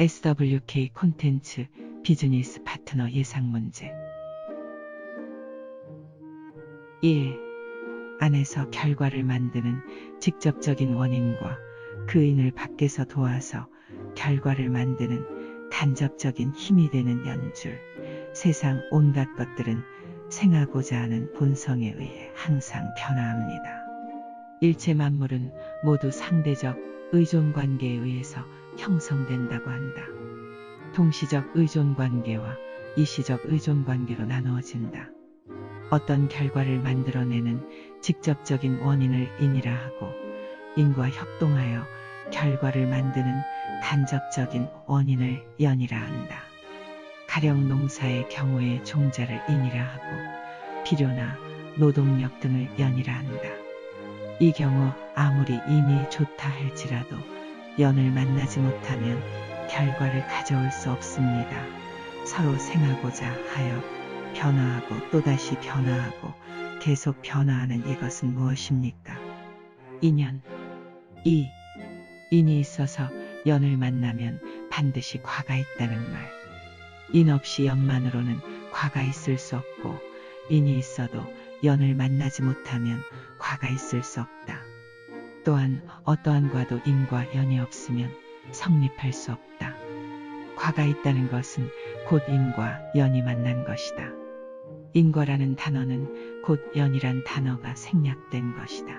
SWK 콘텐츠 비즈니스 파트너 예상 문제 1. 안에서 결과를 만드는 직접적인 원인과 그 인을 밖에서 도와서 결과를 만드는 간접적인 힘이 되는 연줄. 세상 온갖 것들은 생하고자 하는 본성에 의해 항상 변화합니다. 일체 만물은 모두 상대적 의존관계에 의해서 형성된다고 한다. 동시적 의존관계와 이시적 의존관계로 나누어진다. 어떤 결과를 만들어내는 직접적인 원인을 인이라 하고 인과 협동하여 결과를 만드는 간접적인 원인을 연이라 한다. 가령 농사의 경우에 종자를 인이라 하고 비료나 노동력 등을 연이라 한다. 이 경우 아무리 인이 좋다 할지라도 연을 만나지 못하면 결과를 가져올 수 없습니다. 서로 생하고자 하여 변화하고 또다시 변화하고 계속 변화하는 이것은 무엇입니까? 인연. 2. 인이 있어서 연을 만나면 반드시 과가 있다는 말. 인 없이 연만으로는 과가 있을 수 없고 인이 있어도 연을 만나지 못하면 과가 있을 수 없다. 또한 어떠한 과도 인과 연이 없으면 성립할 수 없다. 과가 있다는 것은 곧 인과 연이 만난 것이다. 인과라는 단어는 곧 연이란 단어가 생략된 것이다.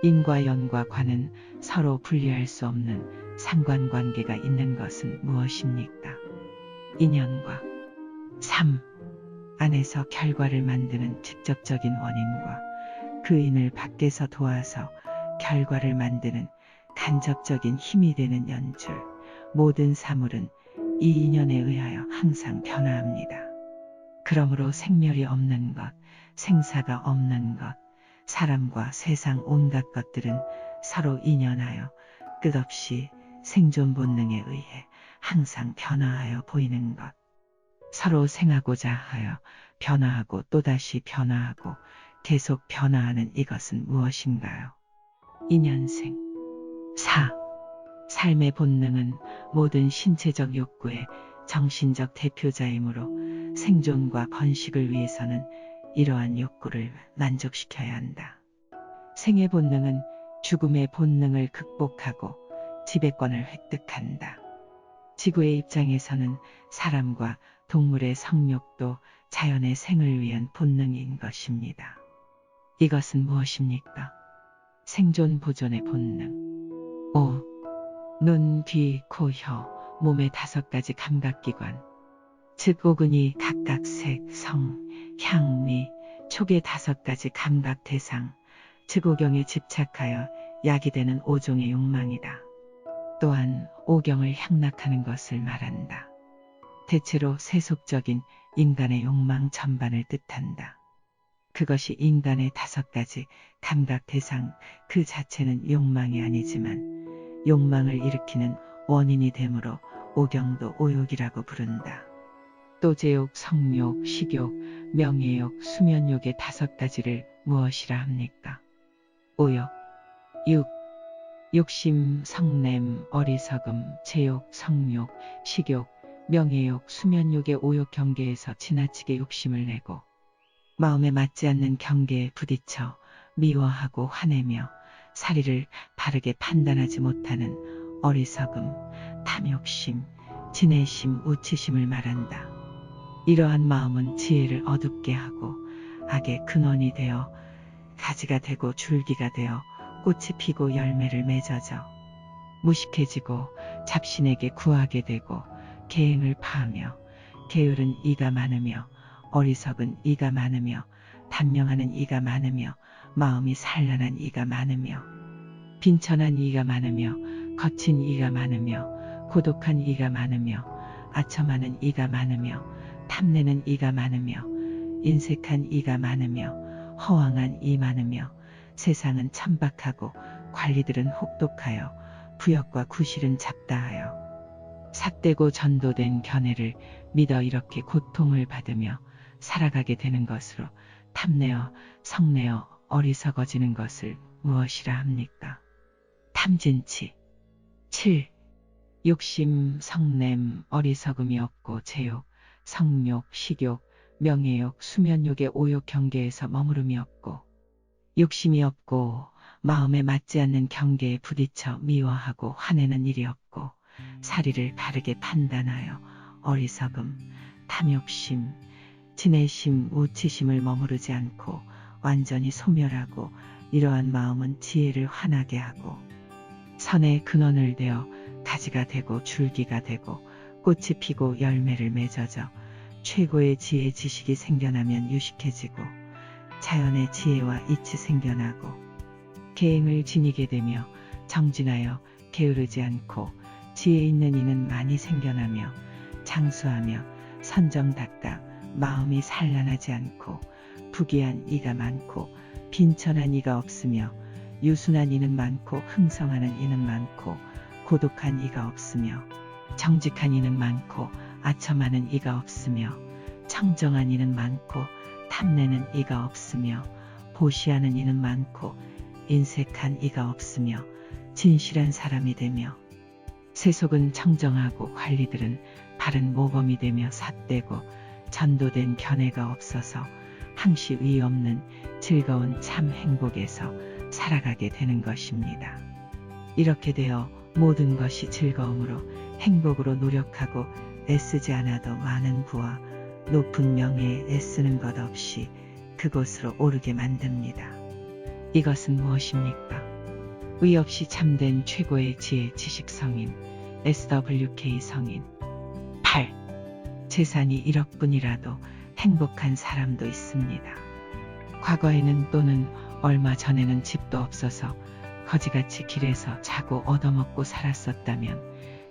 인과 연과 과는 서로 분리할 수 없는 상관관계가 있는 것은 무엇입니까? 인연과. 3. 안에서 결과를 만드는 직접적인 원인과 그 인을 밖에서 도와서 결과를 만드는 간접적인 힘이 되는 연줄. 모든 사물은 이 인연에 의하여 항상 변화합니다. 그러므로 생멸이 없는 것, 생사가 없는 것, 사람과 세상 온갖 것들은 서로 인연하여 끝없이 생존 본능에 의해 항상 변화하여 보이는 것. 서로 생하고자 하여 변화하고 또다시 변화하고 계속 변화하는 이것은 무엇인가요? 인연생. 4. 삶의 본능은 모든 신체적 욕구의 정신적 대표자이므로 생존과 번식을 위해서는 이러한 욕구를 만족시켜야 한다. 생의 본능은 죽음의 본능을 극복하고 지배권을 획득한다. 지구의 입장에서는 사람과 동물의 성욕도 자연의 생을 위한 본능인 것입니다. 이것은 무엇입니까? 생존 보존의 본능. 5. 눈, 귀, 코, 혀, 몸의 5가지 감각기관, 즉 오근이 각각 색, 성, 향, 미, 촉의 5가지 감각 대상, 즉 오경에 집착하여 야기되는 5종의 욕망이다. 또한 오경을 향락하는 것을 말한다. 대체로 세속적인 인간의 욕망 전반을 뜻한다. 그것이 인간의 5가지 감각 대상 그 자체는 욕망이 아니지만 욕망을 일으키는 원인이 되므로 오경도 오욕이라고 부른다. 또 제욕, 성욕, 식욕, 명예욕, 수면욕의 5가지를 무엇이라 합니까? 오욕. 6. 욕심, 성냄, 어리석음, 제욕, 성욕, 식욕, 명예욕, 수면욕의 오욕 경계에서 지나치게 욕심을 내고 마음에 맞지 않는 경계에 부딪혀 미워하고 화내며 사리를 바르게 판단하지 못하는 어리석음, 탐욕심, 진해심, 우치심을 말한다. 이러한 마음은 지혜를 어둡게 하고 악의 근원이 되어 가지가 되고 줄기가 되어 꽃이 피고 열매를 맺어져 무식해지고 잡신에게 구하게 되고 계행을 파하며 게으른 이가 많으며 어리석은 이가 많으며 단명하는 이가 많으며 마음이 산란한 이가 많으며 빈천한 이가 많으며 거친 이가 많으며 고독한 이가 많으며 아첨하는 이가 많으며 탐내는 이가 많으며 인색한 이가 많으며 허황한 이 많으며 세상은 천박하고 관리들은 혹독하여 부역과 구실은 잡다하여 삿되고 전도된 견해를 믿어 이렇게 고통을 받으며 살아가게 되는 것으로 탐내어 성내어 어리석어지는 것을 무엇이라 합니까? 탐진치. 7. 욕심, 성냄, 어리석음이 없고 제욕, 성욕, 식욕, 명예욕, 수면욕의 오욕 경계에서 머무름이 없고 욕심이 없고 마음에 맞지 않는 경계에 부딪혀 미워하고 화내는 일이 없고 사리를 바르게 판단하여 어리석음, 탐욕심, 진해심, 우치심을 머무르지 않고 완전히 소멸하고 이러한 마음은 지혜를 환하게 하고 선의 근원을 되어 가지가 되고 줄기가 되고 꽃이 피고 열매를 맺어져 최고의 지혜 지식이 생겨나면 유식해지고 자연의 지혜와 이치 생겨나고 계행을 지니게 되며 정진하여 게으르지 않고 지혜 있는 이는 많이 생겨나며 장수하며 선정답다 마음이 산란하지 않고 부귀한 이가 많고 빈천한 이가 없으며 유순한 이는 많고 흥성하는 이는 많고 고독한 이가 없으며 정직한 이는 많고 아첨하는 이가 없으며 청정한 이는 많고 탐내는 이가 없으며 보시하는 이는 많고 인색한 이가 없으며 진실한 사람이 되며 세속은 청정하고 관리들은 바른 모범이 되며 삿되고 전도된 견해가 없어서 항시 위 없는 즐거운 참 행복에서 살아가게 되는 것입니다. 이렇게 되어 모든 것이 즐거움으로 행복으로 노력하고 애쓰지 않아도 많은 부와 높은 명예에 애쓰는 것 없이 그곳으로 오르게 만듭니다. 이것은 무엇입니까? 의 없이 참된 최고의 지혜 지식 성인 SWK 성인 8. 재산이 1억뿐이라도 행복한 사람도 있습니다. 과거에는 또는 얼마 전에는 집도 없어서 거지같이 길에서 자고 얻어먹고 살았었다면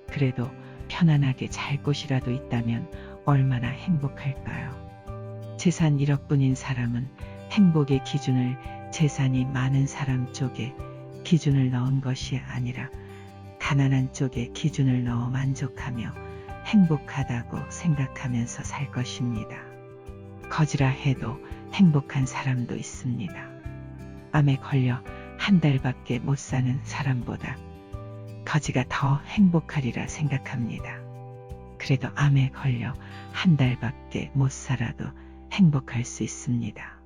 그래도 편안하게 잘 곳이라도 있다면 얼마나 행복할까요? 재산 1억뿐인 사람은 행복의 기준을 재산이 많은 사람 쪽에 기준을 넣은 것이 아니라 가난한 쪽에 기준을 넣어 만족하며 행복하다고 생각하면서 살 것입니다. 거지라 해도 행복한 사람도 있습니다. 암에 걸려 한 달밖에 못 사는 사람보다 거지가 더 행복하리라 생각합니다. 그래도 암에 걸려 한 달밖에 못 살아도 행복할 수 있습니다.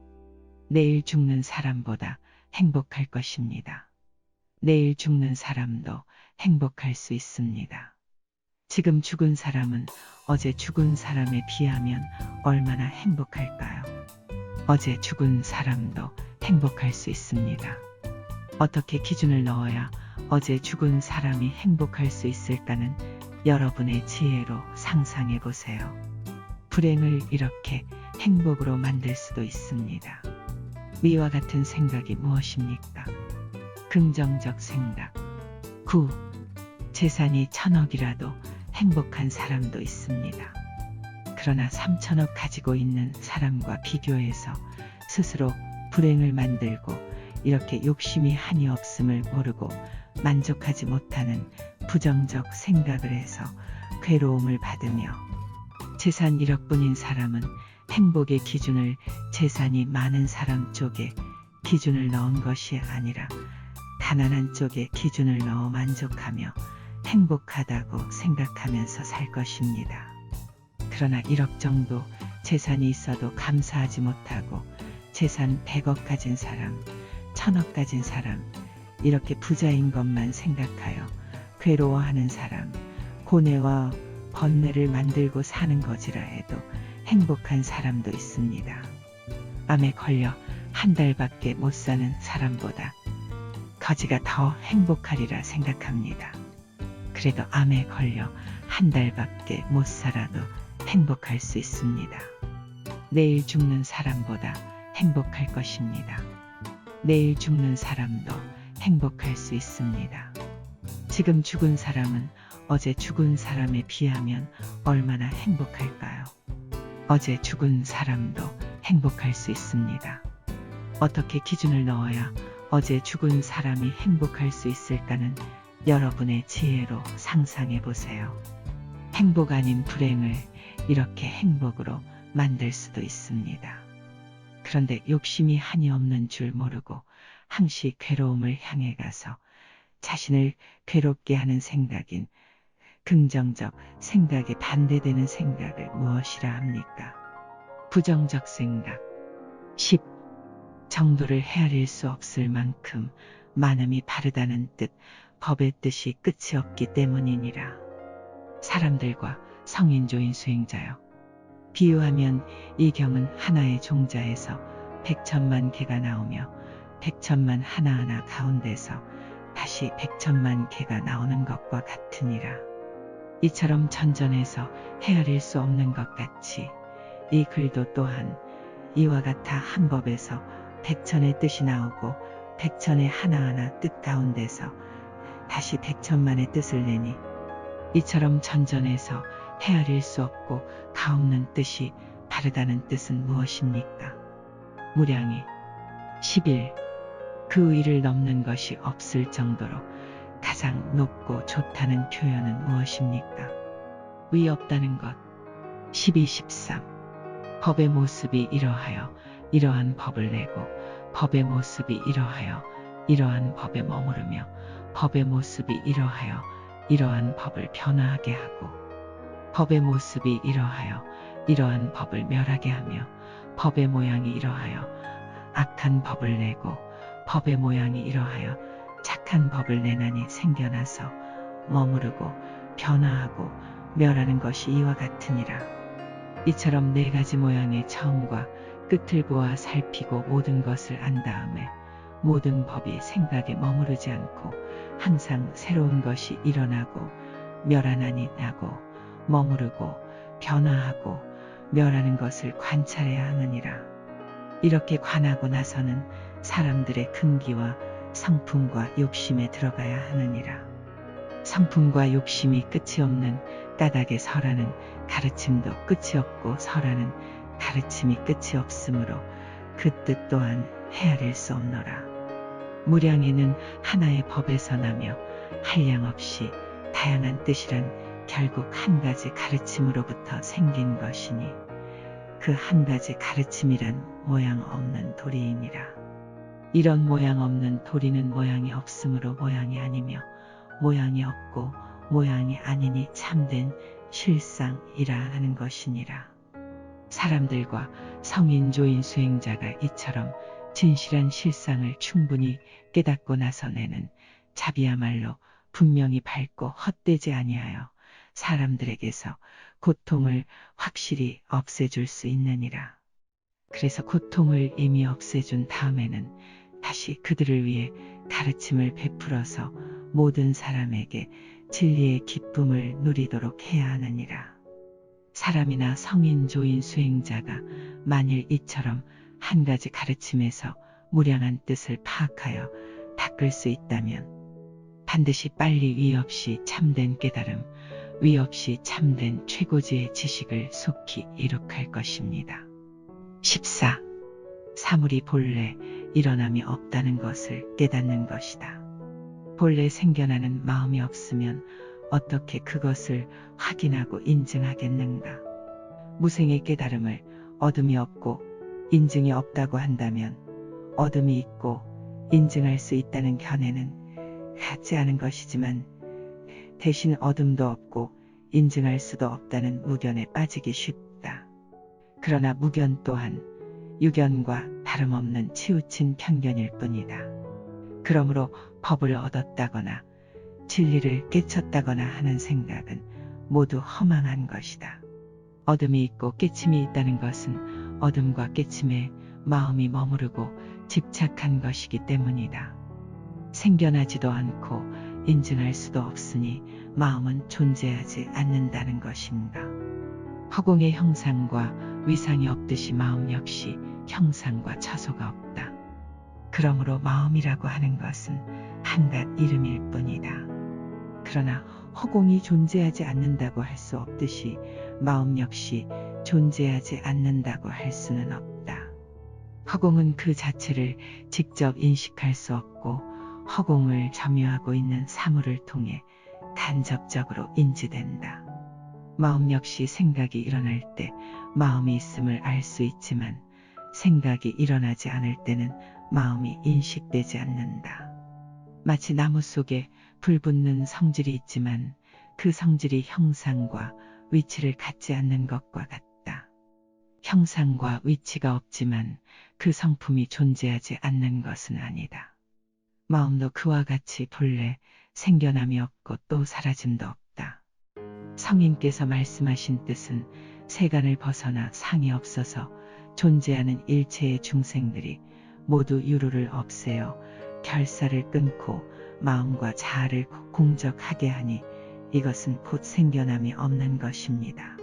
내일 죽는 사람보다 행복할 것입니다. 내일 죽는 사람도 행복할 수 있습니다. 지금 죽은 사람은 어제 죽은 사람에 비하면 얼마나 행복할까요? 어제 죽은 사람도 행복할 수 있습니다. 어떻게 기준을 넣어야 어제 죽은 사람이 행복할 수 있을까는 여러분의 지혜로 상상해 보세요. 불행을 이렇게 행복으로 만들 수도 있습니다. 위와 같은 생각이 무엇입니까? 긍정적 생각. 9. 재산이 1000억이라도 행복한 사람도 있습니다. 그러나 3000억 가지고 있는 사람과 비교해서 스스로 불행을 만들고 이렇게 욕심이 한이 없음을 모르고 만족하지 못하는 부정적 생각을 해서 괴로움을 받으며 재산 1억뿐인 사람은 행복의 기준을 재산이 많은 사람 쪽에 기준을 넣은 것이 아니라 가난한 쪽에 기준을 넣어 만족하며 행복하다고 생각하면서 살 것입니다. 그러나 1억 정도 재산이 있어도 감사하지 못하고 재산 100억 가진 사람, 1000억 가진 사람, 이렇게 부자인 것만 생각하여 괴로워하는 사람, 고뇌와 번뇌를 만들고 사는 거지라 해도 행복한 사람도 있습니다. 암에 걸려 한 달밖에 못 사는 사람보다 거지가 더 행복하리라 생각합니다. 그래도 암에 걸려 한 달밖에 못 살아도 행복할 수 있습니다. 내일 죽는 사람보다 행복할 것입니다. 내일 죽는 사람도 행복할 수 있습니다. 지금 죽은 사람은 어제 죽은 사람에 비하면 얼마나 행복할까요? 어제 죽은 사람도 행복할 수 있습니다. 어떻게 기준을 넣어야 어제 죽은 사람이 행복할 수 있을까는 여러분의 지혜로 상상해 보세요. 행복 아닌 불행을 이렇게 행복으로 만들 수도 있습니다. 그런데 욕심이 한이 없는 줄 모르고 항시 괴로움을 향해 가서 자신을 괴롭게 하는 생각인 긍정적 생각에 반대되는 생각을 무엇이라 합니까? 부정적 생각. 10. 정도를 헤아릴 수 없을 만큼 많음이 바르다는 뜻, 법의 뜻이 끝이 없기 때문이니라. 사람들과 성인조인 수행자여. 비유하면 이 경은 하나의 종자에서 백천만 개가 나오며 백천만 하나하나 가운데서 다시 백천만 개가 나오는 것과 같으니라. 이처럼 전전해서 헤아릴 수 없는 것 같이 이 글도 또한 이와 같아 한 법에서 백천의 뜻이 나오고 백천의 하나하나 뜻 가운데서 다시 백천만의 뜻을 내니 이처럼 전전해서 헤아릴 수 없고 가없는 뜻이 다르다는 뜻은 무엇입니까? 무량이. 11. 그 의를 넘는 것이 없을 정도로 가장 높고 좋다는 표현은 무엇입니까? 의 없다는 것. 12, 13. 법의 모습이 이러하여 이러한 법을 내고 법의 모습이 이러하여 이러한 법에 머무르며 법의 모습이 이러하여 이러한 법을 변화하게 하고 법의 모습이 이러하여 이러한 법을 멸하게 하며 법의 모양이 이러하여 악한 법을 내고 법의 모양이 이러하여 착한 법을 내나니 생겨나서 머무르고 변화하고 멸하는 것이 이와 같으니라. 이처럼 네 가지 모양의 처음과 끝을 보아 살피고 모든 것을 안 다음에 모든 법이 생각에 머무르지 않고 항상 새로운 것이 일어나고 멸하나니 나고 머무르고 변화하고 멸하는 것을 관찰해야 하느니라. 이렇게 관하고 나서는 사람들의 근기와 성품과 욕심에 들어가야 하느니라. 성품과 욕심이 끝이 없는 까닭에 설하는 가르침도 끝이 없고 설하는 가르침이 끝이 없으므로 그 뜻 또한 헤아릴 수 없노라. 무량에는 하나의 법에서 나며 한량없이 다양한 뜻이란 결국 한 가지 가르침으로부터 생긴 것이니 그 한 가지 가르침이란 모양 없는 도리이니라. 이런 모양 없는 도리는 모양이 없으므로 모양이 아니며 모양이 없고 모양이 아니니 참된 실상이라 하는 것이니라. 사람들과 성인조인 수행자가 이처럼 진실한 실상을 충분히 깨닫고 나서 내는 자비야말로 분명히 밝고 헛되지 아니하여 사람들에게서 고통을 확실히 없애줄 수 있느니라. 그래서 고통을 이미 없애준 다음에는 다시 그들을 위해 가르침을 베풀어서 모든 사람에게 진리의 기쁨을 누리도록 해야 하느니라. 사람이나 성인조인 수행자가 만일 이처럼 한 가지 가르침에서 무량한 뜻을 파악하여 닦을 수 있다면 반드시 빨리 위 없이 참된 깨달음, 위 없이 참된 최고지의 지식을 속히 이룩할 것입니다. 14. 사물이 본래 일어남이 없다는 것을 깨닫는 것이다. 본래 생겨나는 마음이 없으면 어떻게 그것을 확인하고 인증하겠는가? 무생의 깨달음을 어둠이 없고 인증이 없다고 한다면 어둠이 있고 인증할 수 있다는 견해는 같지 않은 것이지만 대신 어둠도 없고 인증할 수도 없다는 무견에 빠지기 쉽다. 그러나 무견 또한 유견과 다름없는 치우친 편견일 뿐이다. 그러므로 법을 얻었다거나 진리를 깨쳤다거나 하는 생각은 모두 허망한 것이다. 어둠이 있고 깨침이 있다는 것은 어둠과 깨침에 마음이 머무르고 집착한 것이기 때문이다. 생겨나지도 않고 인증할 수도 없으니 마음은 존재하지 않는다는 것입니다. 허공에 형상과 위상이 없듯이 마음 역시 형상과 처소가 없다. 그러므로 마음이라고 하는 것은 한갓 이름일 뿐이다. 그러나 허공이 존재하지 않는다고 할 수 없듯이 마음 역시 존재하지 않는다고 할 수는 없다. 허공은 그 자체를 직접 인식할 수 없고 허공을 점유하고 있는 사물을 통해 간접적으로 인지된다. 마음 역시 생각이 일어날 때 마음이 있음을 알 수 있지만 생각이 일어나지 않을 때는 마음이 인식되지 않는다. 마치 나무 속에 불 붙는 성질이 있지만 그 성질이 형상과 위치를 갖지 않는 것과 같다. 형상과 위치가 없지만 그 성품이 존재하지 않는 것은 아니다. 마음도 그와 같이 본래 생겨남이 없고 또 사라짐도 없다. 성인께서 말씀하신 뜻은 세간을 벗어나 상이 없어서 존재하는 일체의 중생들이 모두 유루를 없애어 결사를 끊고 마음과 자아를 공적하게 하니 이것은 곧 생겨남이 없는 것입니다.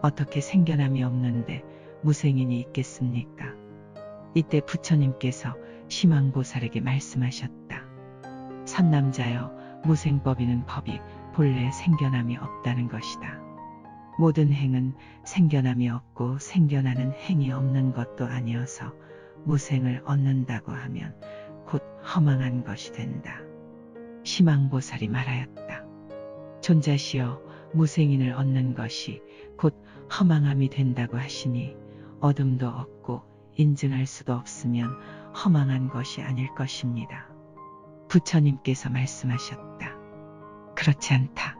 어떻게 생겨남이 없는데 무생인이 있겠습니까? 이때 부처님께서 심왕보살에게 말씀하셨다. 선남자여, 무생법이는 법이 본래 생겨남이 없다는 것이다. 모든 행은 생겨남이 없고 생겨나는 행이 없는 것도 아니어서 무생을 얻는다고 하면 곧 허망한 것이 된다. 심왕보살이 말하였다. 존자시여, 무생인을 얻는 것이 곧 허망함이 된다고 하시니 얻음도 없고 인증할 수도 없으면 허망한 것이 아닐 것입니다. 부처님께서 말씀하셨다. 그렇지 않다.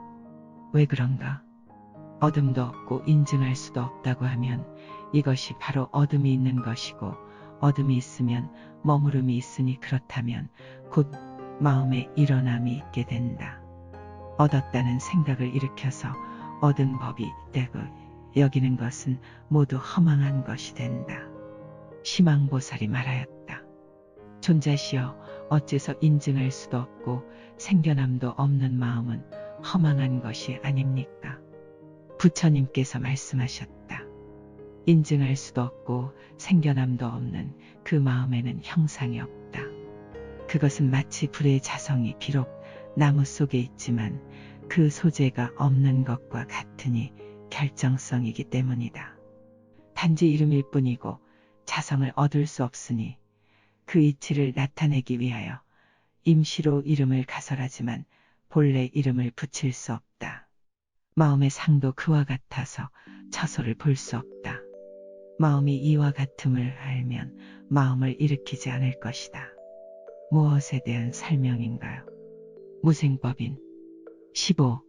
왜 그런가? 얻음도 없고 인증할 수도 없다고 하면 이것이 바로 어둠이 있는 것이고 어둠이 있으면 머무름이 있으니 그렇다면 곧 마음에 일어남이 있게 된다. 얻었다는 생각을 일으켜서 얻은 법이 있다고 여기는 것은 모두 허망한 것이 된다. 심왕보살이 말하였다. 존자시여, 어째서 인증할 수도 없고 생겨남도 없는 마음은 허망한 것이 아닙니까? 부처님께서 말씀하셨다. 인증할 수도 없고 생겨남도 없는 그 마음에는 형상이 없다. 그것은 마치 불의 자성이 비록 나무 속에 있지만 그 소재가 없는 것과 같으니 결정성이기 때문이다. 단지 이름일 뿐이고 자성을 얻을 수 없으니 그 이치를 나타내기 위하여 임시로 이름을 가설하지만 본래 이름을 붙일 수 없다. 마음의 상도 그와 같아서 처소를 볼 수 없다. 마음이 이와 같음을 알면 마음을 일으키지 않을 것이다. 무엇에 대한 설명인가요? 무생법인 15.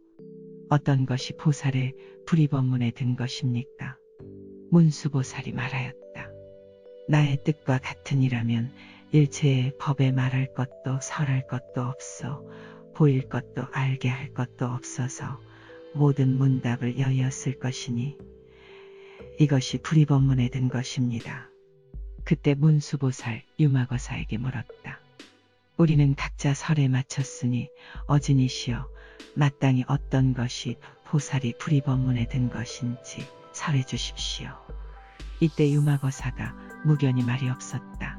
어떤 것이 보살의 불이법문에 든 것입니까? 문수보살이 말하였다. 나의 뜻과 같으니라면 일체의 법에 말할 것도 설할 것도 없어 보일 것도 알게 할 것도 없어서 모든 문답을 여의었을 것이니 이것이 불이법문에 든 것입니다. 그때 문수보살 유마거사에게 물었다. 우리는 각자 설에 맞췄으니 어진이시여, 마땅히 어떤 것이 보살이 불이법문에 든 것인지 설해 주십시오. 이때 유마거사가 무견이 말이 없었다.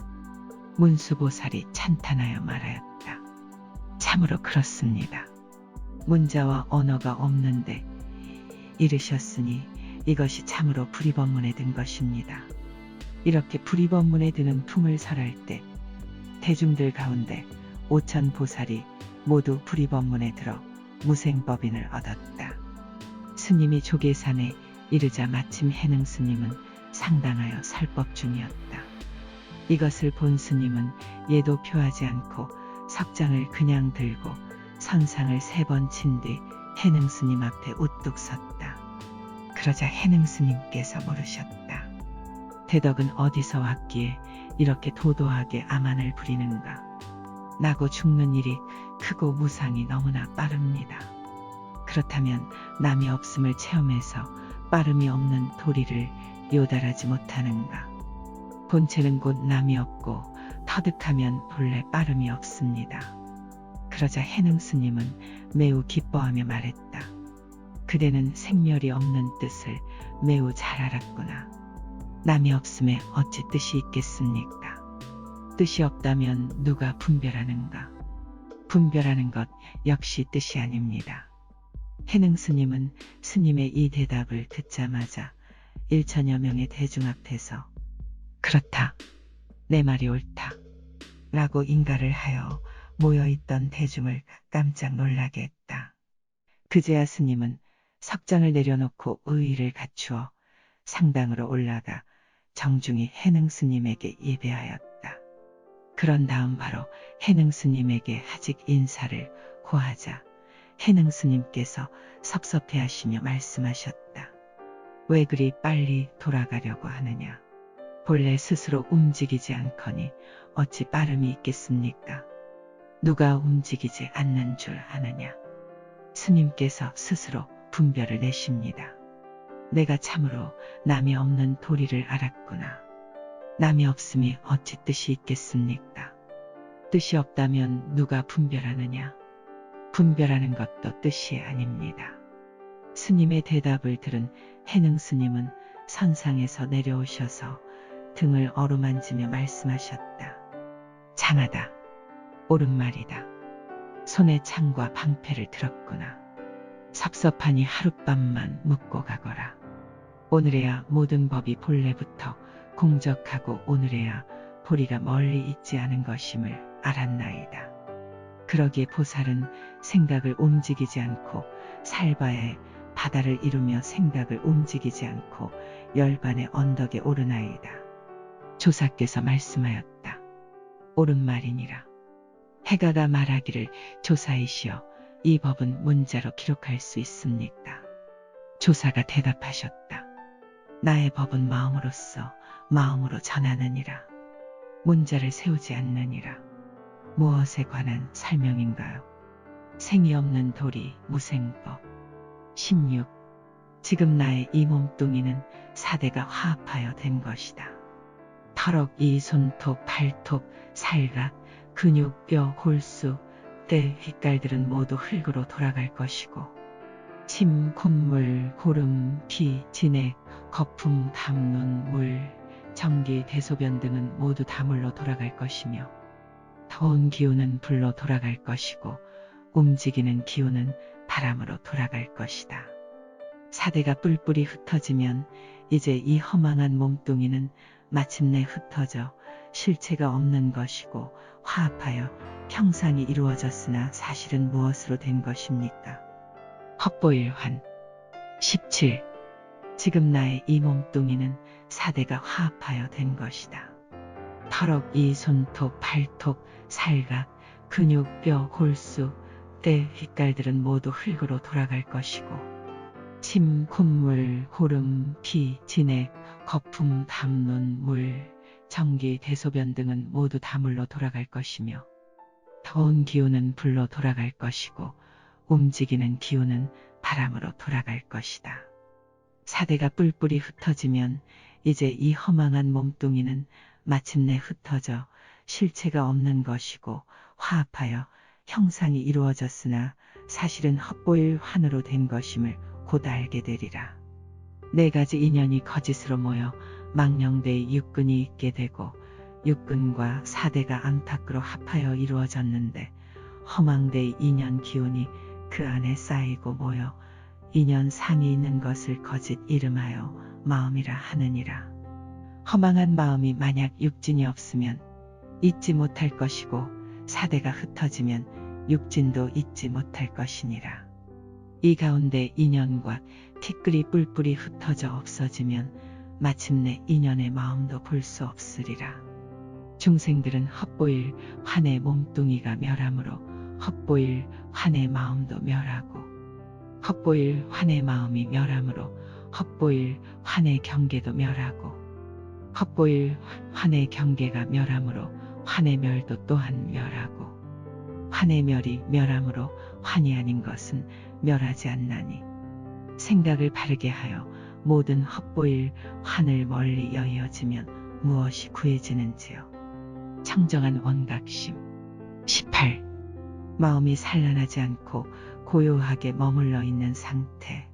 문수보살이 찬탄하여 말하였다. 참으로 그렇습니다. 문자와 언어가 없는데 이르셨으니 이것이 참으로 불이법문에 든 것입니다. 이렇게 불이법문에 드는 품을 설할 때 대중들 가운데 5000 보살이 모두 불이법문에 들어 무생법인을 얻었다. 스님이 조계산에 이르자 마침 해능 스님은 상당하여 설법 중이었다. 이것을 본 스님은 예도 표하지 않고 석장을 그냥 들고 선상을 3번 친 뒤 해능 스님 앞에 우뚝 섰다. 그러자 해능 스님께서 물으셨다. 대덕은 어디서 왔기에 이렇게 도도하게 암안을 부리는가? 나고 죽는 일이 크고 무상이 너무나 빠릅니다. 그렇다면 남이 없음을 체험해서 빠름이 없는 도리를 요달하지 못하는가? 본체는 곧 남이 없고 터득하면 본래 빠름이 없습니다. 그러자 해능 스님은 매우 기뻐하며 말했다. 그대는 생멸이 없는 뜻을 매우 잘 알았구나. 남이 없음에 어찌 뜻이 있겠습니까? 뜻이 없다면 누가 분별하는가? 분별하는 것 역시 뜻이 아닙니다. 해능 스님은 스님의 이 대답을 듣자마자 1000여 명의 대중 앞에서 그렇다, 내 말이 옳다 라고 인가를 하여 모여있던 대중을 깜짝 놀라게 했다. 그제야 스님은 석장을 내려놓고 의의를 갖추어 상당으로 올라가 정중히 해능 스님에게 예배하였다. 그런 다음 바로 해능 스님에게 하직 인사를 고하자 해능 스님께서 섭섭해하시며 말씀하셨다. 왜 그리 빨리 돌아가려고 하느냐. 본래 스스로 움직이지 않거니 어찌 빠름이 있겠습니까? 누가 움직이지 않는 줄 아느냐. 스님께서 스스로 분별을 내십니다. 내가 참으로 남이 없는 도리를 알았구나. 남이 없음이 어찌 뜻이 있겠습니까? 뜻이 없다면 누가 분별하느냐? 분별하는 것도 뜻이 아닙니다. 스님의 대답을 들은 해능 스님은 선상에서 내려오셔서 등을 어루만지며 말씀하셨다. 장하다. 옳은 말이다. 손에 창과 방패를 들었구나. 섭섭하니 하룻밤만 묵고 가거라. 오늘에야 모든 법이 본래부터 공적하고 오늘에야 보리가 멀리 있지 않은 것임을 알았나이다. 그러기에 보살은 생각을 움직이지 않고 살바에 바다를 이루며 생각을 움직이지 않고 열반의 언덕에 오르나이다. 조사께서 말씀하였다. 옳은 말이니라. 해가가 말하기를 조사이시여 이 법은 문자로 기록할 수 있습니까? 조사가 대답하셨다. 나의 법은 마음으로써 마음으로 전하느니라. 문자를 세우지 않느니라. 무엇에 관한 설명인가요? 생이 없는 도리 무생법. 16. 지금 나의 이 몸뚱이는 사대가 화합하여 된 것이다. 털억, 이, 손톱, 발톱, 살각, 근육, 뼈, 골수, 때, 휘깔들은 모두 흙으로 돌아갈 것이고 침, 콧물, 고름, 피, 진액, 거품, 담눈, 물, 전기, 대소변 등은 모두 다물로 돌아갈 것이며 더운 기운은 불로 돌아갈 것이고 움직이는 기운은 바람으로 돌아갈 것이다. 사대가 뿔뿔이 흩어지면 이제 이 허망한 몸뚱이는 마침내 흩어져 실체가 없는 것이고 화합하여 형상이 이루어졌으나 사실은 무엇으로 된 것입니까? 헛보일환. 17. 지금 나의 이 몸뚱이는 사대가 화합하여 된 것이다. 털억, 이, 손톱, 발톱, 살각, 근육, 뼈, 골수, 때, 휘깔들은 모두 흙으로 돌아갈 것이고 침, 콧물, 고름, 피, 진액, 거품, 담눈, 물, 전기, 대소변 등은 모두 다물로 돌아갈 것이며 더운 기운은 불로 돌아갈 것이고 움직이는 기운은 바람으로 돌아갈 것이다. 사대가 뿔뿔이 흩어지면 이제 이 허망한 몸뚱이는 마침내 흩어져 실체가 없는 것이고 화합하여 형상이 이루어졌으나 사실은 헛보일 환으로 된 것임을 곧 알게 되리라. 네 가지 인연이 거짓으로 모여 망령대의 육근이 있게 되고 육근과 사대가 안팎으로 합하여 이루어졌는데 허망대의 인연 기운이 그 안에 쌓이고 모여 인연 상이 있는 것을 거짓 이름하여 마음이라 하느니라. 허망한 마음이 만약 육진이 없으면 잊지 못할 것이고 사대가 흩어지면 육진도 잊지 못할 것이니라. 이 가운데 인연과 티끌이 뿔뿔이 흩어져 없어지면 마침내 인연의 마음도 볼 수 없으리라. 중생들은 헛보일 환의 몸뚱이가 멸함으로 헛보일 환의 마음도 멸하고 헛보일 환의 마음이 멸함으로 헛보일 환의 경계도 멸하고 헛보일 환의 경계가 멸함으로 환의 멸도 또한 멸하고 환의 멸이 멸함으로 환이 아닌 것은 멸하지 않나니 생각을 바르게 하여 모든 헛보일 환을 멀리 여의어지면 무엇이 구해지는지요. 청정한 원각심. 18. 마음이 산란하지 않고 고요하게 머물러 있는 상태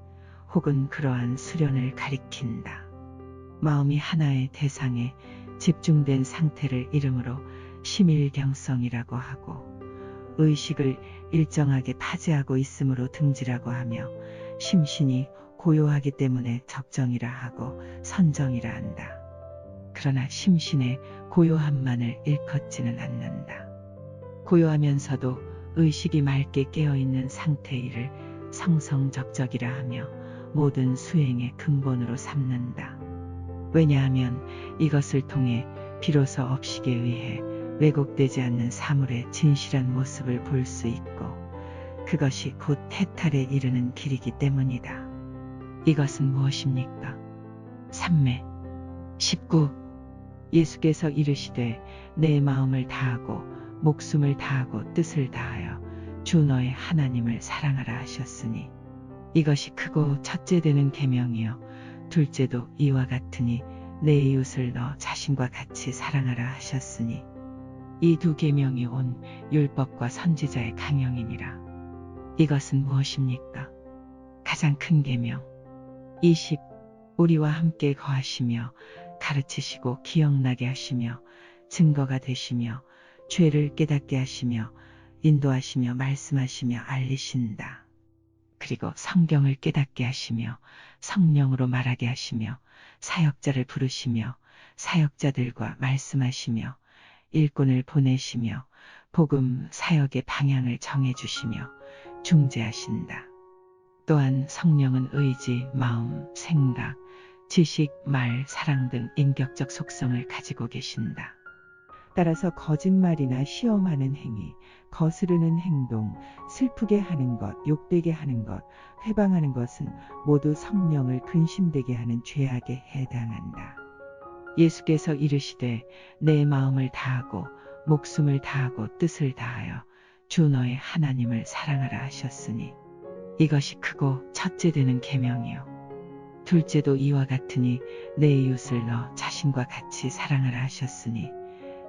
혹은 그러한 수련을 가리킨다. 마음이 하나의 대상에 집중된 상태를 이름으로 심일경성이라고 하고 의식을 일정하게 파지하고 있으므로 등지라고 하며 심신이 고요하기 때문에 적정이라 하고 선정이라 한다. 그러나 심신의 고요함만을 일컫지는 않는다. 고요하면서도 의식이 맑게 깨어있는 상태이를 성성적적이라 하며 모든 수행의 근본으로 삼는다. 왜냐하면 이것을 통해 비로소 업식에 의해 왜곡되지 않는 사물의 진실한 모습을 볼 수 있고 그것이 곧 해탈에 이르는 길이기 때문이다. 이것은 무엇입니까? 삼매 19. 예수께서 이르시되 내 마음을 다하고 목숨을 다하고 뜻을 다하여 주 너의 하나님을 사랑하라 하셨으니 이것이 크고 첫째 되는 계명이요 둘째도 이와 같으니 내 이웃을 너 자신과 같이 사랑하라 하셨으니 이 두 계명이 온 율법과 선지자의 강령이니라. 이것은 무엇입니까? 가장 큰 계명. 20. 우리와 함께 거하시며 가르치시고 기억나게 하시며 증거가 되시며 죄를 깨닫게 하시며 인도하시며 말씀하시며 알리신다. 그리고 성경을 깨닫게 하시며 성령으로 말하게 하시며 사역자를 부르시며 사역자들과 말씀하시며 일꾼을 보내시며 복음 사역의 방향을 정해주시며 중재하신다. 또한 성령은 의지, 마음, 생각, 지식, 말, 사랑 등 인격적 속성을 가지고 계신다. 따라서 거짓말이나 시험하는 행위, 거스르는 행동, 슬프게 하는 것, 욕되게 하는 것, 회방하는 것은 모두 성령을 근심되게 하는 죄악에 해당한다. 예수께서 이르시되 내 마음을 다하고 목숨을 다하고 뜻을 다하여 주 너의 하나님을 사랑하라 하셨으니 이것이 크고 첫째 되는 계명이요 둘째도 이와 같으니 내 이웃을 너 자신과 같이 사랑하라 하셨으니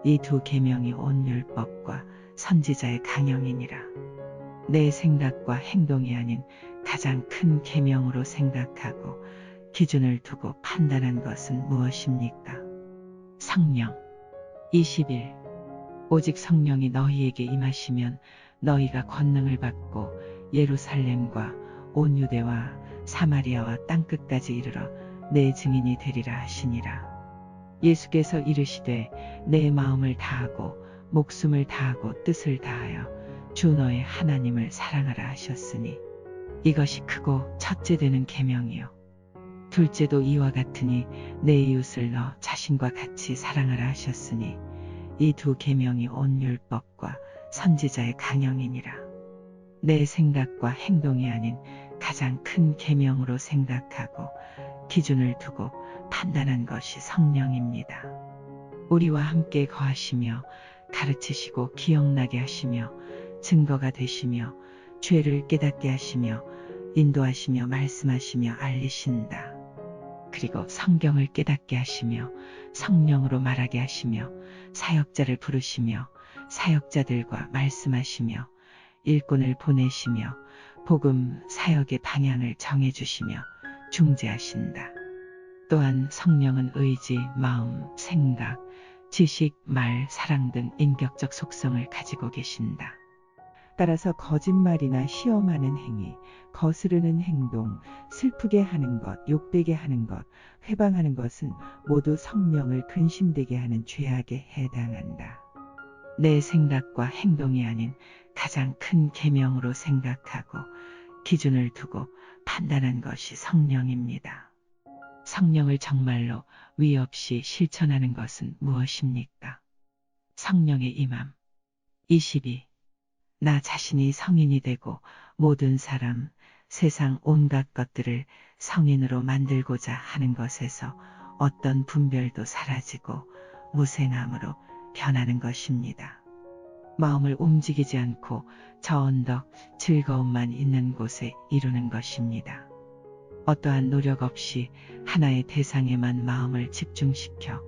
이 두 계명이 온 율법과 선지자의 강령이니라. 내 생각과 행동이 아닌 가장 큰 계명으로 생각하고 기준을 두고 판단한 것은 무엇입니까? 성령. 21. 오직 성령이 너희에게 임하시면 너희가 권능을 받고 예루살렘과 온 유대와 사마리아와 땅끝까지 이르러 내 증인이 되리라 하시니라. 예수께서 이르시되 내 마음을 다하고 목숨을 다하고 뜻을 다하여 주 너의 하나님을 사랑하라 하셨으니 이것이 크고 첫째 되는 계명이요 둘째도 이와 같으니 내 이웃을 너 자신과 같이 사랑하라 하셨으니 이 두 계명이 온 율법과 선지자의 강령이니라. 내 생각과 행동이 아닌 가장 큰 계명으로 생각하고 기준을 두고 판단한 것이 성령입니다. 우리와 함께 거하시며 가르치시고 기억나게 하시며 증거가 되시며 죄를 깨닫게 하시며 인도하시며 말씀하시며 알리신다. 그리고 성경을 깨닫게 하시며 성령으로 말하게 하시며 사역자를 부르시며 사역자들과 말씀하시며 일꾼을 보내시며 복음 사역의 방향을 정해주시며 중재하신다. 또한 성령은 의지, 마음, 생각, 지식, 말, 사랑 등 인격적 속성을 가지고 계신다. 따라서 거짓말이나 시험하는 행위, 거스르는 행동, 슬프게 하는 것, 욕되게 하는 것, 회방하는 것은 모두 성령을 근심되게 하는 죄악에 해당한다. 내 생각과 행동이 아닌 가장 큰 계명으로 생각하고 기준을 두고 판단한 것이 성령입니다. 성령을 정말로 위 없이 실천하는 것은 무엇입니까? 성령의 임함. 22. 나 자신이 성인이 되고 모든 사람, 세상 온갖 것들을 성인으로 만들고자 하는 것에서 어떤 분별도 사라지고 무생함으로 변하는 것입니다. 마음을 움직이지 않고 저 언덕 즐거움만 있는 곳에 이루는 것입니다. 어떠한 노력 없이 하나의 대상에만 마음을 집중시켜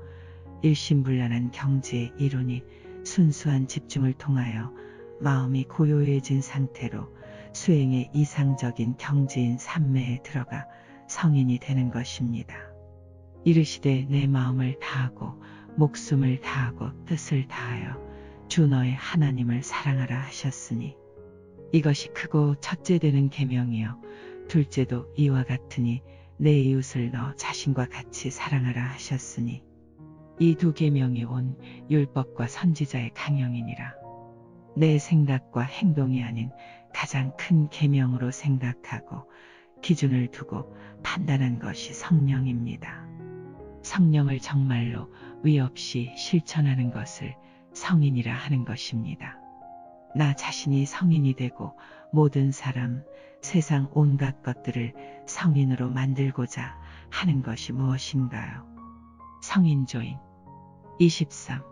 일심불란한 경지에 이루니 순수한 집중을 통하여 마음이 고요해진 상태로 수행의 이상적인 경지인 삼매에 들어가 성인이 되는 것입니다. 이르시되 내 마음을 다하고 목숨을 다하고 뜻을 다하여 주 너의 하나님을 사랑하라 하셨으니 이것이 크고 첫째 되는 계명이요 둘째도 이와 같으니 내 이웃을 너 자신과 같이 사랑하라 하셨으니 이 두 계명이 온 율법과 선지자의 강령이니라. 내 생각과 행동이 아닌 가장 큰 계명으로 생각하고 기준을 두고 판단한 것이 성령입니다. 성령을 정말로 위 없이 실천하는 것을 성인이라 하는 것입니다. 나 자신이 성인이 되고 모든 사람, 세상 온갖 것들을 성인으로 만들고자 하는 것이 무엇인가요? 성인조인. 23.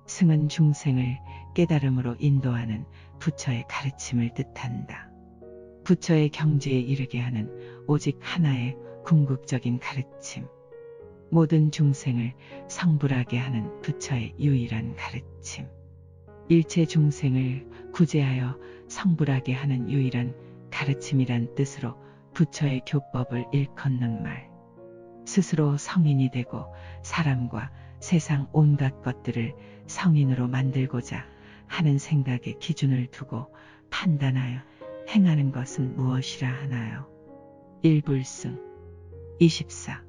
승은 중생을 깨달음으로 인도하는 부처의 가르침을 뜻한다. 부처의 경지에 이르게 하는 오직 하나의 궁극적인 가르침. 모든 중생을 성불하게 하는 부처의 유일한 가르침. 일체 중생을 구제하여 성불하게 하는 유일한 가르침이란 뜻으로 부처의 교법을 일컫는 말. 스스로 성인이 되고 사람과 세상 온갖 것들을 성인으로 만들고자 하는 생각에 기준을 두고 판단하여 행하는 것은 무엇이라 하나요? 일불승. 24.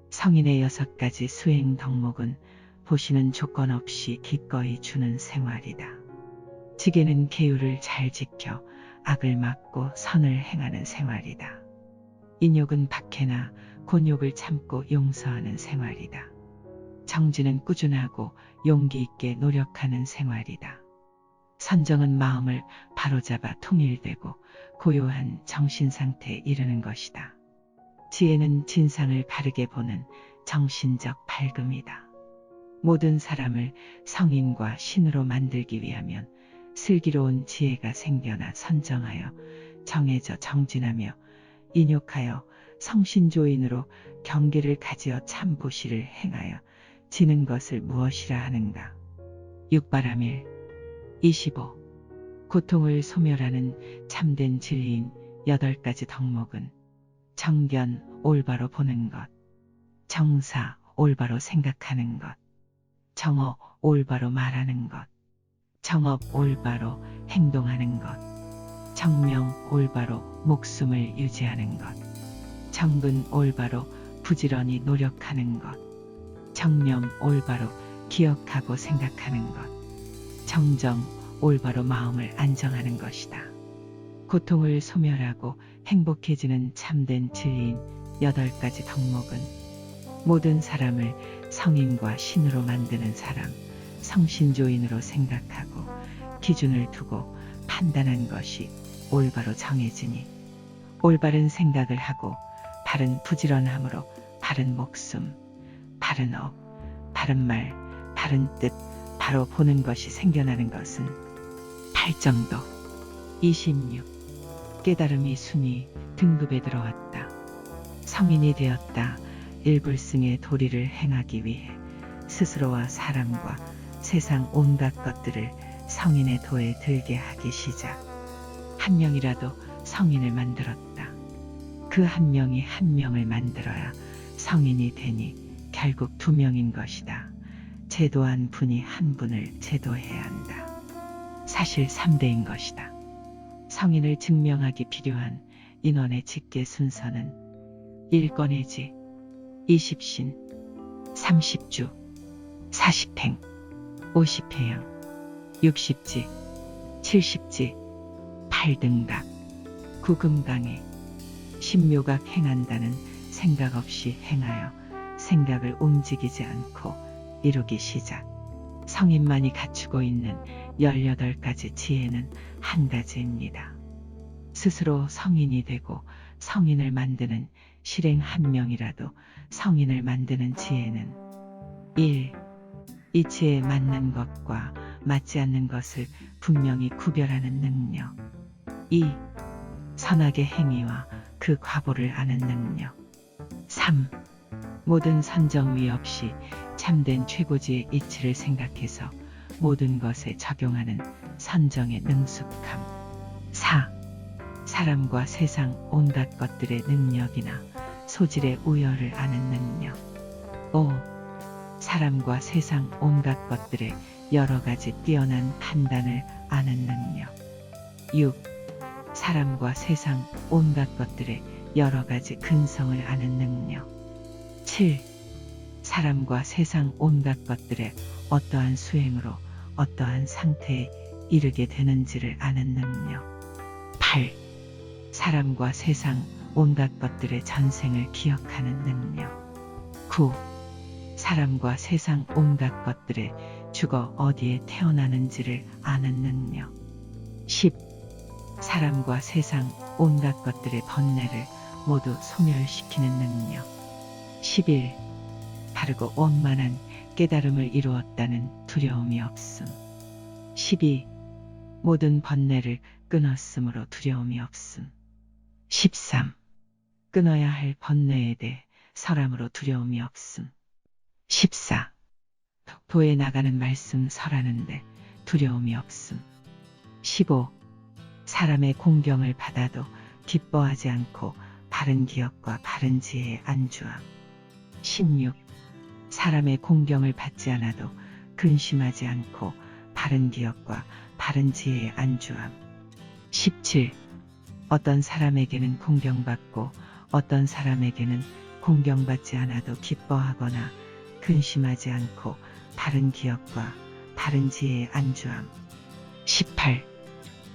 성인의 6가지 수행 덕목은 보시는 조건 없이 기꺼이 주는 생활이다. 지게는 계율을 잘 지켜 악을 막고 선을 행하는 생활이다. 인욕은 박해나 곤욕을 참고 용서하는 생활이다. 정진은 꾸준하고 용기 있게 노력하는 생활이다. 선정은 마음을 바로잡아 통일되고 고요한 정신 상태에 이르는 것이다. 지혜는 진상을 바르게 보는 정신적 밝음이다. 모든 사람을 성인과 신으로 만들기 위하면 슬기로운 지혜가 생겨나 선정하여 정해져 정진하며 인욕하여 성신조인으로 경계를 가지어 참보시를 행하여 지는 것을 무엇이라 하는가? 육바라밀. 25. 고통을 소멸하는 참된 진리인 8가지 덕목은 정견, 올바로 보는 것, 정사, 올바로 생각하는 것, 정어, 올바로 말하는 것, 정업, 올바로 행동하는 것, 정명, 올바로 목숨을 유지하는 것, 정근, 올바로 부지런히 노력하는 것, 정념, 올바로 기억하고 생각하는 것, 정정, 올바로 마음을 안정하는 것이다. 고통을 소멸하고 행복해지는 참된 진리인 8가지 덕목은 모든 사람을 성인과 신으로 만드는 사람, 성신조인으로 생각하고 기준을 두고 판단한 것이 올바로 정해지니 올바른 생각을 하고 바른 부지런함으로 바른 목숨, 바른 업, 바른 말, 바른 뜻, 바로 보는 것이 생겨나는 것은 팔정도. 26. 깨달음이 순위 등급에 들어왔다. 성인이 되었다. 일불승의 도리를 행하기 위해 스스로와 사람과 세상 온갖 것들을 성인의 도에 들게 하기 시작. 한 명이라도 성인을 만들었다. 그 한 명이 한 명을 만들어야 성인이 되니 결국 2명인 것이다. 제도한 분이 한 분을 제도해야 한다. 사실 3대인 것이다. 성인을 증명하기 필요한 인원의 직계 순서는 1권해지, 20신, 30주, 40행, 50회양, 60지, 70지, 8등각, 9금강에, 10묘각 행한다는 생각 없이 행하여 생각을 움직이지 않고 이루기 시작. 성인만이 갖추고 있는 18가지 지혜는 한 가지입니다. 스스로 성인이 되고 성인을 만드는 실행 한 명이라도 성인을 만드는 지혜는 1. 이치에 맞는 것과 맞지 않는 것을 분명히 구별하는 능력. 2. 선악의 행위와 그 과보를 아는 능력. 3. 모든 선정위 없이 참된 최고지의 이치를 생각해서 모든 것에 적용하는 선정의 능숙함. 4. 사람과 세상 온갖 것들의 능력이나 소질의 우열을 아는 능력. 5. 사람과 세상 온갖 것들의 여러 가지 뛰어난 판단을 아는 능력. 6. 사람과 세상 온갖 것들의 여러 가지 근성을 아는 능력. 7. 사람과 세상 온갖 것들의 어떠한 수행으로 어떠한 상태에 이르게 되는지를 아는 능력. 8. 사람과 세상 온갖 것들의 전생을 기억하는 능력. 9. 사람과 세상 온갖 것들의 죽어 어디에 태어나는지를 아는 능력. 10. 사람과 세상 온갖 것들의 번뇌를 모두 소멸시키는 능력. 11. 바르고 원만한 깨달음을 이루었다는 두려움이 없음. 12. 모든 번뇌를 끊었으므로 두려움이 없음. 13. 끊어야 할 번뇌에 대해 설함으로 두려움이 없음. 14. 도에 나가는 말씀 설하는데 두려움이 없음. 15. 사람의 공경을 받아도 기뻐하지 않고 바른 기억과 바른 지혜에 안주함. 16. 사람의 공경을 받지 않아도 근심하지 않고 바른 기억과 바른 지혜에 안주함. 17. 어떤 사람에게는 공경받고 어떤 사람에게는 공경받지 않아도 기뻐하거나 근심하지 않고 바른 기억과 바른 지혜에 안주함. 18.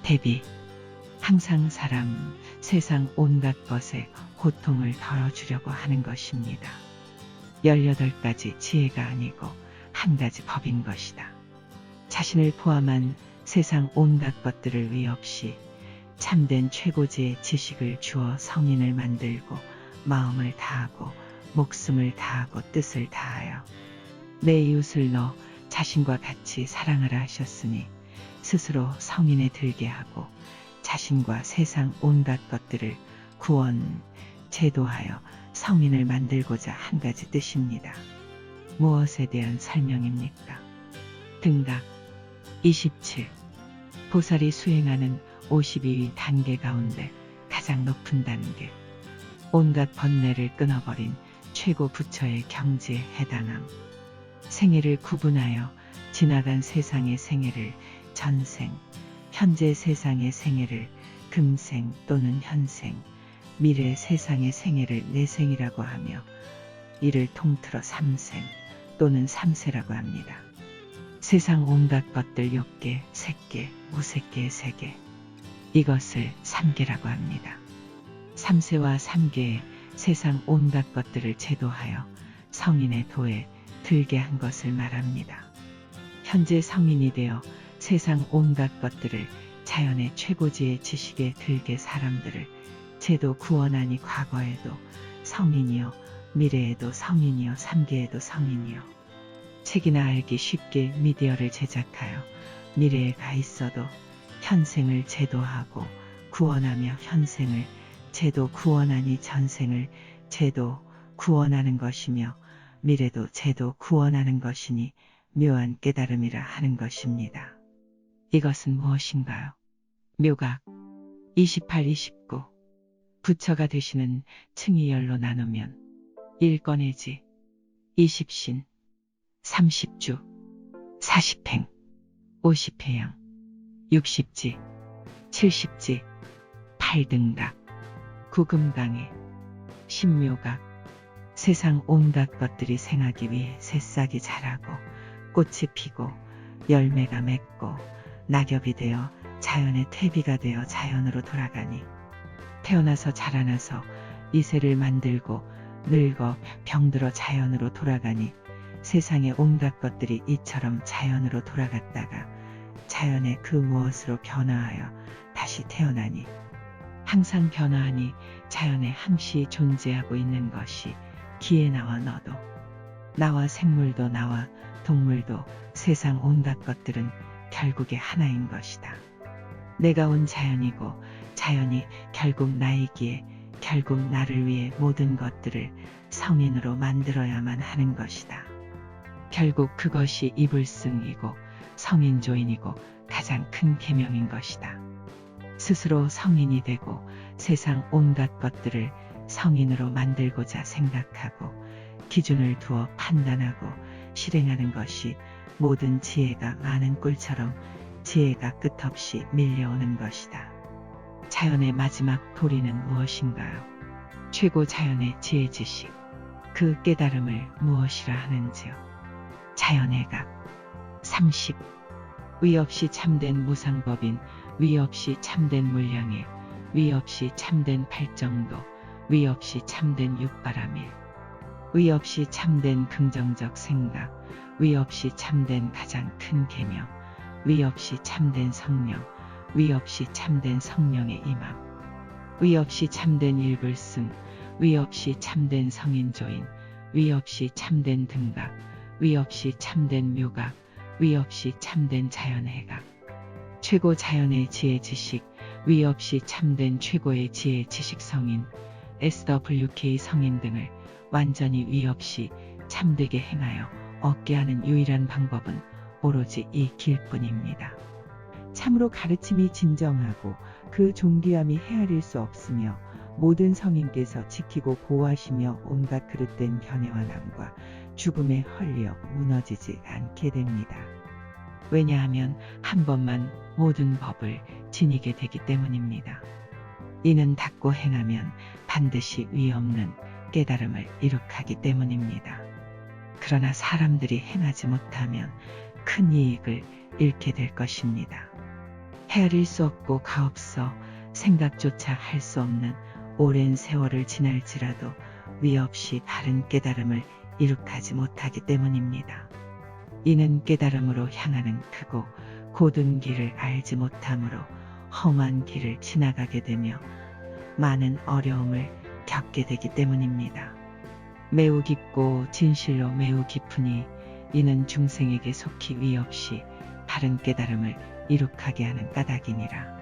대비. 항상 사람, 세상 온갖 것에 고통을 덜어주려고 하는 것입니다. 18가지 지혜가 아니고 한 가지 법인 것이다. 자신을 포함한 세상 온갖 것들을 위 없이 참된 최고지의 지식을 주어 성인을 만들고 마음을 다하고 목숨을 다하고 뜻을 다하여 내 이웃을 너 자신과 같이 사랑하라 하셨으니 스스로 성인에 들게 하고 자신과 세상 온갖 것들을 구원, 제도하여 성인을 만들고자 한 가지 뜻입니다. 무엇에 대한 설명입니까? 등각. 27. 보살이 수행하는 52위 단계 가운데 가장 높은 단계. 온갖 번뇌를 끊어버린 최고 부처의 경지에 해당함. 생애를 구분하여 지나간 세상의 생애를 전생, 현재 세상의 생애를 금생 또는 현생, 미래 세상의 생애를 내생이라고 하며 이를 통틀어 삼생 또는 삼세라고 합니다. 세상 온갖 것들 6개, 색계, 무색계, 세계, 이것을 삼계라고 합니다. 삼세와 삼계에 세상 온갖 것들을 제도하여 성인의 도에 들게 한 것을 말합니다. 현재 성인이 되어 세상 온갖 것들을 자연의 최고지의 지식에 들게 사람들을 제도 구원하니 과거에도 성인이요 미래에도 성인이요 삼계에도 성인이요 책이나 알기 쉽게 미디어를 제작하여 미래에 가 있어도 현생을 제도하고 구원하며 현생을 제도 구원하니 전생을 제도 구원하는 것이며 미래도 제도 구원하는 것이니 묘한 깨달음이라 하는 것입니다. 이것은 무엇인가요? 묘각. 28, 29. 부처가 되시는 층위열로 나누면 1건해지, 20신, 30주, 40행, 50회양, 60지, 70지, 8등각, 9금강해, 10묘각. 세상 온갖 것들이 생하기 위해 새싹이 자라고 꽃이 피고 열매가 맺고 낙엽이 되어 자연의 퇴비가 되어 자연으로 돌아가니 태어나서 자라나서 이세를 만들고 늙어 병들어 자연으로 돌아가니 세상의 온갖 것들이 이처럼 자연으로 돌아갔다가 자연의 그 무엇으로 변화하여 다시 태어나니 항상 변화하니 자연에 항시 존재하고 있는 것이 기에 나와 너도 나와 생물도 나와 동물도 세상 온갖 것들은 결국에 하나인 것이다. 내가 온 자연이고 자연이 결국 나이기에 결국 나를 위해 모든 것들을 성인으로 만들어야만 하는 것이다. 결국 그것이 이불승이고 성인조인이고 가장 큰 계명인 것이다. 스스로 성인이 되고 세상 온갖 것들을 성인으로 만들고자 생각하고 기준을 두어 판단하고 실행하는 것이 모든 지혜가 많은 꿀처럼 지혜가 끝없이 밀려오는 것이다. 자연의 마지막 도리는 무엇인가요? 최고 자연의 지혜 지식, 그 깨달음을 무엇이라 하는지요? 자연의 각. 30. 위 없이 참된 무상법인, 위 없이 참된 물량일, 위 없이 참된 팔정도, 위 없이 참된 육바라밀, 위 없이 참된 긍정적 생각, 위 없이 참된 가장 큰 계명, 위 없이 참된 성령, 위 없이 참된 성령의 임함. 위 없이 참된 일불승, 위 없이 참된 성인조인, 위 없이 참된 등각, 위 없이 참된 묘각, 위 없이 참된 자연해각. 최고 자연의 지혜 지식, 위 없이 참된 최고의 지혜 지식 성인, SWK 성인 등을 완전히 위 없이 참되게 행하여 얻게 하는 유일한 방법은 오로지 이 길뿐입니다. 참으로 가르침이 진정하고 그 존귀함이 헤아릴 수 없으며 모든 성인께서 지키고 보호하시며 온갖 그릇된 견해와 남과 죽음에 헐려 무너지지 않게 됩니다. 왜냐하면 한 번만 모든 법을 지니게 되기 때문입니다. 이는 닫고 행하면 반드시 위 없는 깨달음을 이룩하기 때문입니다. 그러나 사람들이 행하지 못하면 큰 이익을 잃게 될 것입니다. 헤아릴 수 없고 가없어 생각조차 할 수 없는 오랜 세월을 지날지라도 위 없이 바른 깨달음을 이룩하지 못하기 때문입니다. 이는 깨달음으로 향하는 크고 고든 길을 알지 못함으로 험한 길을 지나가게 되며 많은 어려움을 겪게 되기 때문입니다. 매우 깊고 진실로 매우 깊으니 이는 중생에게 속히 위 없이 바른 깨달음을 이룩하게 하는 까닭이니라.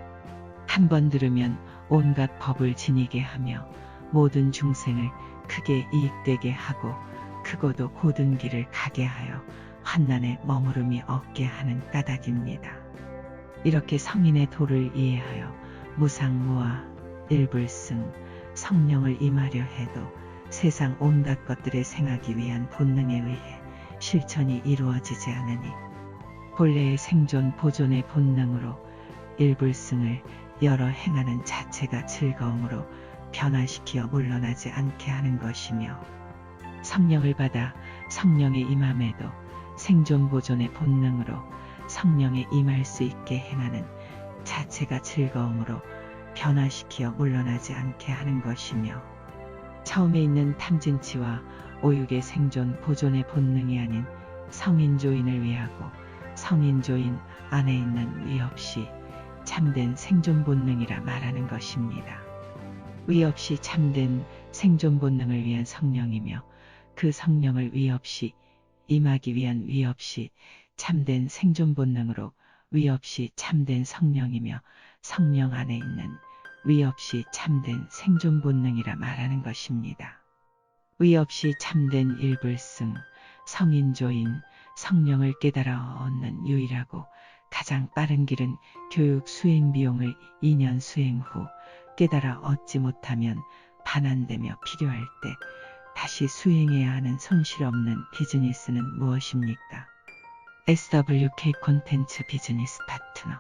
한 번 들으면 온갖 법을 지니게 하며 모든 중생을 크게 이익되게 하고 크고도 고든 길을 가게 하여 환난에 머무름이 없게 하는 까닭입니다. 이렇게 성인의 도를 이해하여 무상무아 일불승 성령을 임하려 해도 세상 온갖 것들에 생하기 위한 본능에 의해 실천이 이루어지지 않으니 본래의 생존 보존의 본능으로 일불승을 여러 행하는 자체가 즐거움으로 변화시키어 물러나지 않게 하는 것이며 성령을 받아 성령의 임함에도 생존 보존의 본능으로 성령에 임할 수 있게 행하는 자체가 즐거움으로 변화시키어 물러나지 않게 하는 것이며 처음에 있는 탐진치와 오육의 생존 보존의 본능이 아닌 성인조인을 위하고 성인조인 안에 있는 위 없이 참된 생존 본능이라 말하는 것입니다. 위 없이 참된 생존 본능을 위한 성령이며 그 성령을 위 없이 임하기 위한 위 없이 참된 생존 본능으로 위 없이 참된 성령이며 성령 안에 있는 위 없이 참된 생존 본능이라 말하는 것입니다. 위 없이 참된 일불승, 성인조인, 성령을 깨달아 얻는 유일하고 가장 빠른 길은 교육 수행 비용을 2년 수행 후 깨달아 얻지 못하면 반환되며 필요할 때 다시 수행해야 하는 손실 없는 비즈니스는 무엇입니까? SWK 콘텐츠 비즈니스 파트너